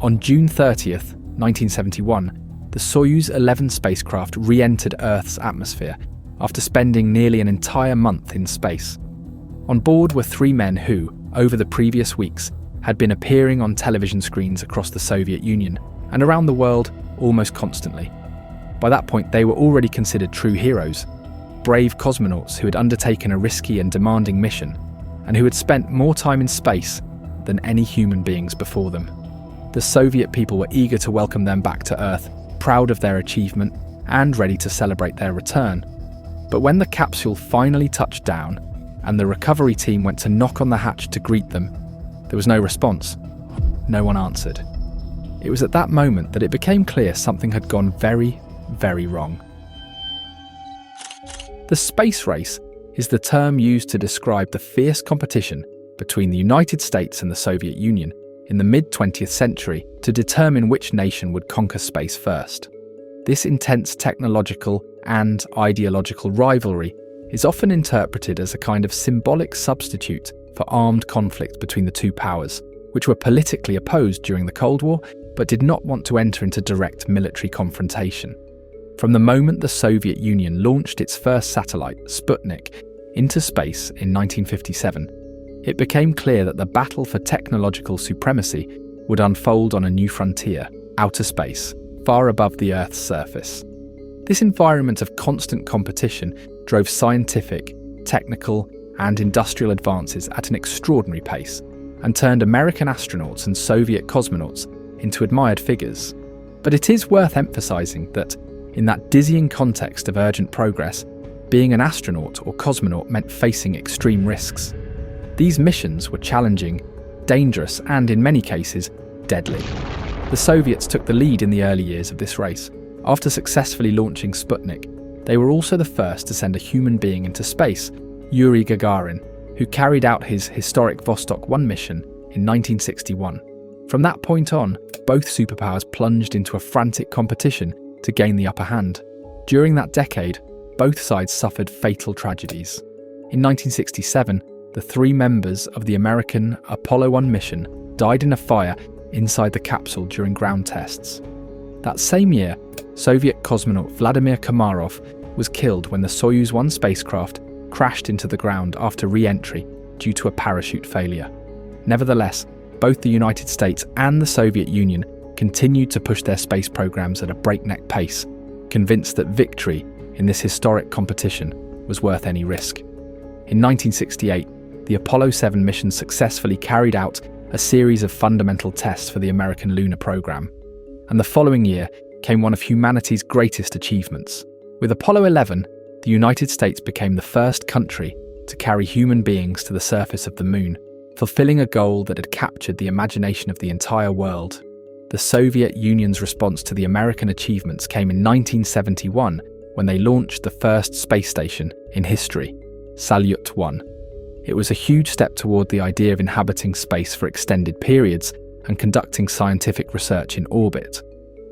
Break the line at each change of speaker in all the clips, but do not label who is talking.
On June 30th, 1971, the Soyuz 11 spacecraft re-entered Earth's atmosphere after spending nearly an entire month in space. On board were 3 men who, over the previous weeks, had been appearing on television screens across the Soviet Union and around the world almost constantly. By that point, they were already considered true heroes, brave cosmonauts who had undertaken a risky and demanding mission, and who had spent more time in space than any human beings before them. The Soviet people were eager to welcome them back to Earth, proud of their achievement and ready to celebrate their return. But when the capsule finally touched down and the recovery team went to knock on the hatch to greet them, there was no response. No one answered. It was at that moment that it became clear something had gone very, very wrong. The space race is the term used to describe the fierce competition between the United States and the Soviet Union in the mid-20th century to determine which nation would conquer space first. This intense technological and ideological rivalry is often interpreted as a kind of symbolic substitute for armed conflict between the two powers, which were politically opposed during the Cold War but did not want to enter into direct military confrontation. From the moment the Soviet Union launched its first satellite, Sputnik, into space in 1957, it became clear that the battle for technological supremacy would unfold on a new frontier, outer space, far above the Earth's surface. This environment of constant competition drove scientific, technical, and industrial advances at an extraordinary pace, and turned American astronauts and Soviet cosmonauts into admired figures. But it is worth emphasizing that, in that dizzying context of urgent progress, being an astronaut or cosmonaut meant facing extreme risks. These missions were challenging, dangerous, and in many cases, deadly. The Soviets took the lead in the early years of this race. After successfully launching Sputnik, they were also the first to send a human being into space, Yuri Gagarin, who carried out his historic Vostok 1 mission in 1961. From that point on, both superpowers plunged into a frantic competition to gain the upper hand. During that decade, both sides suffered fatal tragedies. In 1967, the 3 members of the American Apollo 1 mission died in a fire inside the capsule during ground tests. That same year, Soviet cosmonaut Vladimir Komarov was killed when the Soyuz 1 spacecraft crashed into the ground after re-entry due to a parachute failure. Nevertheless, both the United States and the Soviet Union continued to push their space programs at a breakneck pace, convinced that victory in this historic competition was worth any risk. In 1968, the Apollo 7 mission successfully carried out a series of fundamental tests for the American lunar program, and the following year came one of humanity's greatest achievements. With Apollo 11, the United States became the first country to carry human beings to the surface of the moon, fulfilling a goal that had captured the imagination of the entire world. The Soviet Union's response to the American achievements came in 1971 when they launched the first space station in history, Salyut 1. It was a huge step toward the idea of inhabiting space for extended periods and conducting scientific research in orbit.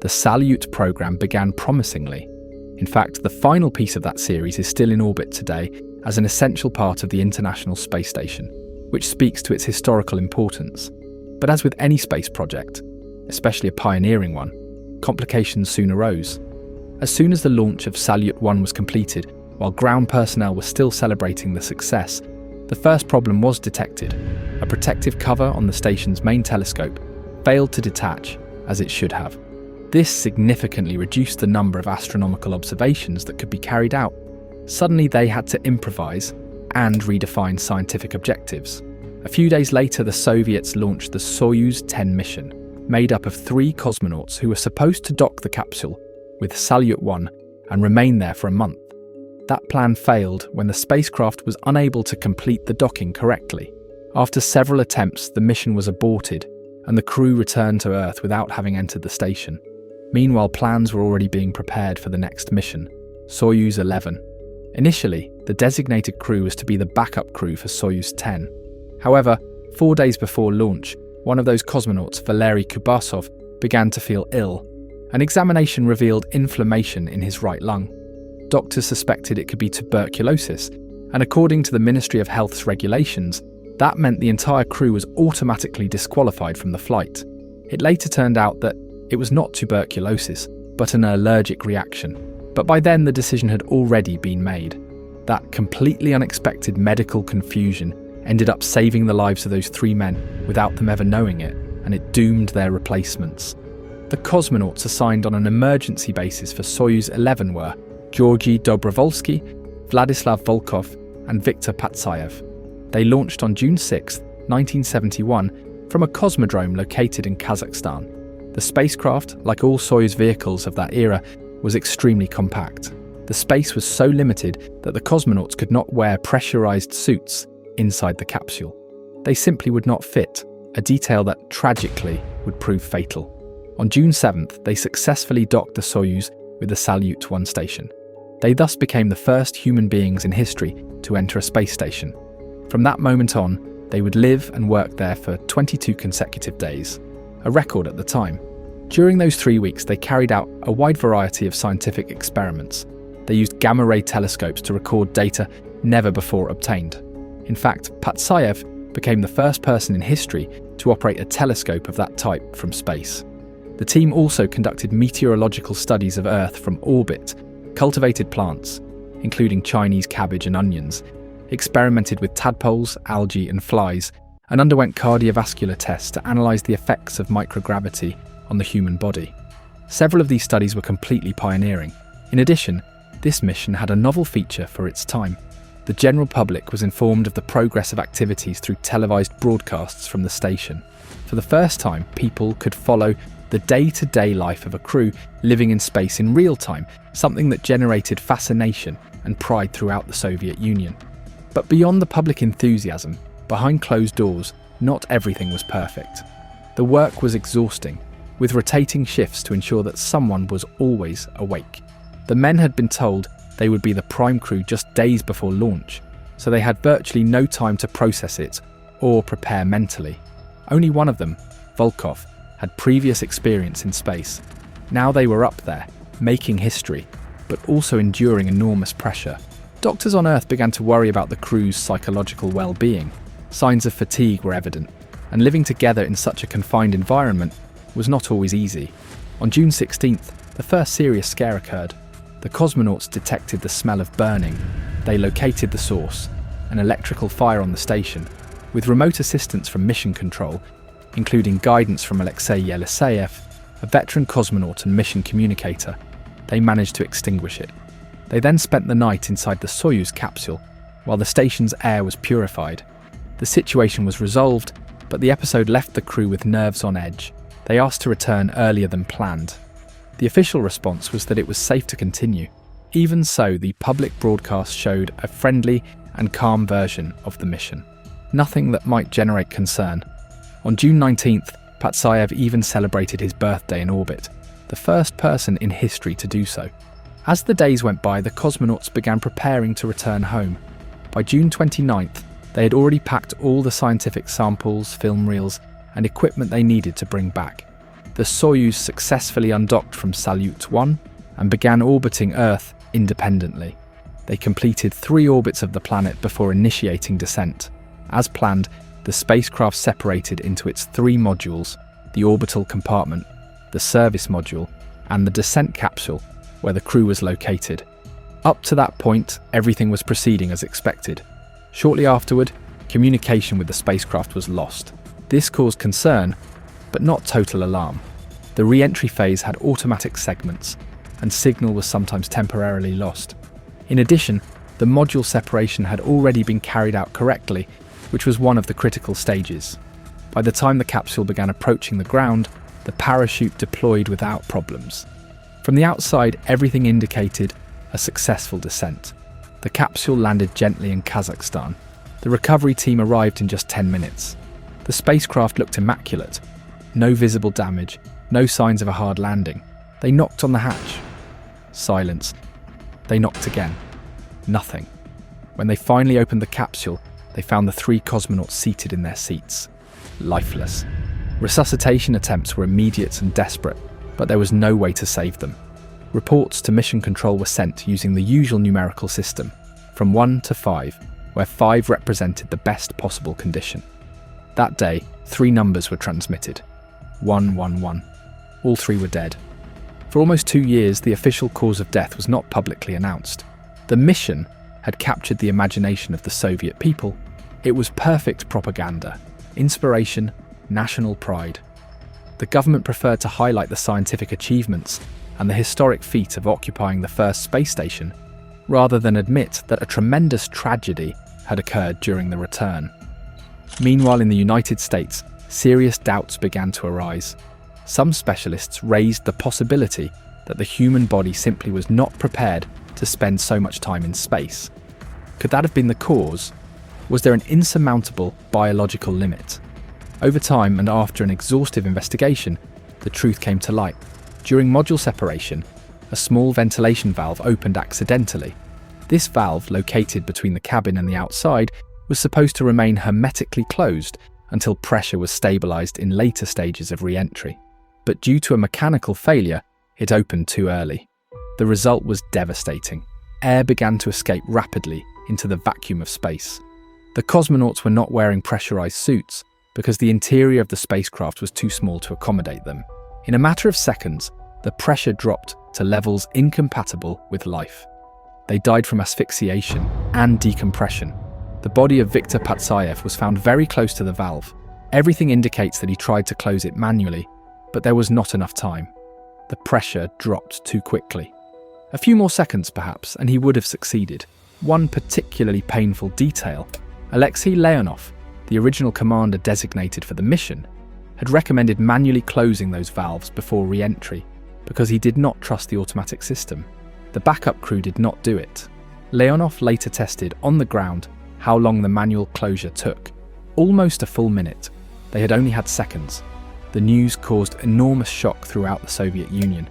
The Salyut program began promisingly. In fact, the final piece of that series is still in orbit today as an essential part of the International Space Station, which speaks to its historical importance. But as with any space project, especially a pioneering one, complications soon arose. As soon as the launch of Salyut 1 was completed, while ground personnel were still celebrating the success, the first problem was detected. A protective cover on the station's main telescope failed to detach as it should have. This significantly reduced the number of astronomical observations that could be carried out. Suddenly they had to improvise and redefine scientific objectives. A few days later, the Soviets launched the Soyuz 10 mission, made up of 3 cosmonauts who were supposed to dock the capsule with Salyut 1 and remain there for a month. That plan failed when the spacecraft was unable to complete the docking correctly. After several attempts, the mission was aborted and the crew returned to Earth without having entered the station. Meanwhile, plans were already being prepared for the next mission, Soyuz 11. Initially, the designated crew was to be the backup crew for Soyuz 10. However, 4 days before launch, one of those cosmonauts, Valery Kubasov, began to feel ill. An examination revealed inflammation in his right lung. Doctors suspected it could be tuberculosis, and according to the Ministry of Health's regulations, that meant the entire crew was automatically disqualified from the flight. It later turned out that it was not tuberculosis, but an allergic reaction. But by then the decision had already been made. That completely unexpected medical confusion ended up saving the lives of those 3 men without them ever knowing it, and it doomed their replacements. The cosmonauts assigned on an emergency basis for Soyuz 11 were Georgy Dobrovolsky, Vladislav Volkov, and Viktor Patsayev. They launched on June 6, 1971, from a cosmodrome located in Kazakhstan. The spacecraft, like all Soyuz vehicles of that era, was extremely compact. The space was so limited that the cosmonauts could not wear pressurized suits inside the capsule. They simply would not fit, a detail that tragically would prove fatal. On June 7th, they successfully docked the Soyuz with the Salyut 1 station. They thus became the first human beings in history to enter a space station. From that moment on, they would live and work there for 22 consecutive days, a record at the time. During those 3 weeks, they carried out a wide variety of scientific experiments. They used gamma-ray telescopes to record data never before obtained. In fact, Patsayev became the first person in history to operate a telescope of that type from space. The team also conducted meteorological studies of Earth from orbit, cultivated plants, including Chinese cabbage and onions, experimented with tadpoles, algae and flies, and underwent cardiovascular tests to analyse the effects of microgravity on the human body. Several of these studies were completely pioneering. In addition, this mission had a novel feature for its time. The general public was informed of the progress of activities through televised broadcasts from the station. For the first time, people could follow the day-to-day life of a crew living in space in real time, something that generated fascination and pride throughout the Soviet Union. But beyond the public enthusiasm, behind closed doors, not everything was perfect. The work was exhausting, with rotating shifts to ensure that someone was always awake. The men had been told they would be the prime crew just days before launch, so they had virtually no time to process it or prepare mentally. Only one of them, Volkov, had previous experience in space. Now they were up there, making history, but also enduring enormous pressure. Doctors on Earth began to worry about the crew's psychological well-being. Signs of fatigue were evident, and living together in such a confined environment was not always easy. On June 16th, the first serious scare occurred. The cosmonauts detected the smell of burning. They located the source, an electrical fire on the station. With remote assistance from mission control, including guidance from Alexei Yeliseyev, a veteran cosmonaut and mission communicator, they managed to extinguish it. They then spent the night inside the Soyuz capsule, while the station's air was purified. The situation was resolved, but the episode left the crew with nerves on edge. They asked to return earlier than planned. The official response was that it was safe to continue. Even so, the public broadcast showed a friendly and calm version of the mission. Nothing that might generate concern. On June 19th, Patsayev even celebrated his birthday in orbit, the first person in history to do so. As the days went by, the cosmonauts began preparing to return home. By June 29th, they had already packed all the scientific samples, film reels, and equipment they needed to bring back. The Soyuz successfully undocked from Salyut 1 and began orbiting Earth independently. They completed 3 orbits of the planet before initiating descent. As planned, the spacecraft separated into its 3 modules: the orbital compartment, the service module, and the descent capsule, where the crew was located. Up to that point, everything was proceeding as expected. Shortly afterward, communication with the spacecraft was lost. This caused concern, but not total alarm. The re-entry phase had automatic segments, and signal was sometimes temporarily lost. In addition, the module separation had already been carried out correctly, which was one of the critical stages. By the time the capsule began approaching the ground, the parachute deployed without problems. From the outside, everything indicated a successful descent. The capsule landed gently in Kazakhstan. The recovery team arrived in just 10 minutes. The spacecraft looked immaculate. No visible damage, no signs of a hard landing. They knocked on the hatch. Silence. They knocked again. Nothing. When they finally opened the capsule, they found the 3 cosmonauts seated in their seats, lifeless. Resuscitation attempts were immediate and desperate, but there was no way to save them. Reports to mission control were sent using the usual numerical system, from 1 to 5, where 5 represented the best possible condition. That day, 3 numbers were transmitted: 111. All three were dead. For almost 2 years, the official cause of death was not publicly announced. The mission had captured the imagination of the Soviet people. It was perfect propaganda, inspiration, national pride. The government preferred to highlight the scientific achievements and the historic feat of occupying the first space station, rather than admit that a tremendous tragedy had occurred during the return. Meanwhile, in the United States, serious doubts began to arise. Some specialists raised the possibility that the human body simply was not prepared to spend so much time in space. Could that have been the cause? Was there an insurmountable biological limit? Over time and after an exhaustive investigation, the truth came to light. During module separation, a small ventilation valve opened accidentally. This valve, located between the cabin and the outside, was supposed to remain hermetically closed until pressure was stabilized in later stages of re-entry. But due to a mechanical failure, it opened too early. The result was devastating. Air began to escape rapidly into the vacuum of space. The cosmonauts were not wearing pressurized suits because the interior of the spacecraft was too small to accommodate them. In a matter of seconds, the pressure dropped to levels incompatible with life. They died from asphyxiation and decompression. The body of Viktor Patsayev was found very close to the valve. Everything indicates that he tried to close it manually, but there was not enough time. The pressure dropped too quickly. A few more seconds perhaps, and he would have succeeded. One particularly painful detail: Alexei Leonov, the original commander designated for the mission, had recommended manually closing those valves before re-entry because he did not trust the automatic system. The backup crew did not do it. Leonov later tested on the ground how long the manual closure took. Almost a full minute. They had only had seconds. The news caused enormous shock throughout the Soviet Union.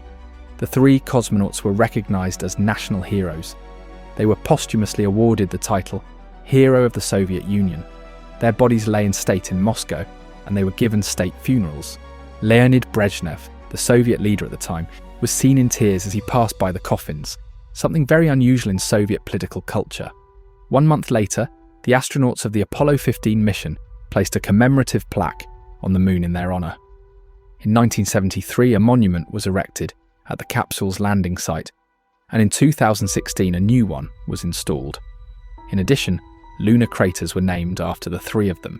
The three cosmonauts were recognized as national heroes. They were posthumously awarded the title Hero of the Soviet Union. Their bodies lay in state in Moscow, and they were given state funerals. Leonid Brezhnev, the Soviet leader at the time, was seen in tears as he passed by the coffins, something very unusual in Soviet political culture. 1 month later, the astronauts of the Apollo 15 mission placed a commemorative plaque on the moon in their honor. In 1973, a monument was erected at the capsule's landing site, and in 2016 a new one was installed. In addition, lunar craters were named after the three of them.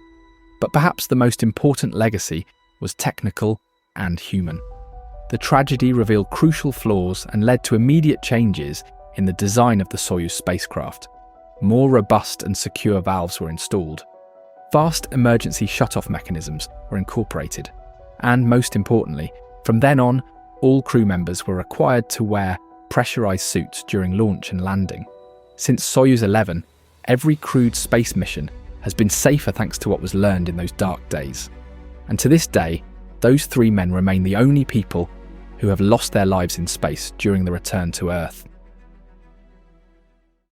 But perhaps the most important legacy was technical and human. The tragedy revealed crucial flaws and led to immediate changes in the design of the Soyuz spacecraft. More robust and secure valves were installed. Fast emergency shutoff mechanisms were incorporated. And most importantly, from then on, all crew members were required to wear pressurized suits during launch and landing. Since Soyuz 11, every crewed space mission has been safer thanks to what was learned in those dark days. And to this day, those three men remain the only people who have lost their lives in space during the return to Earth.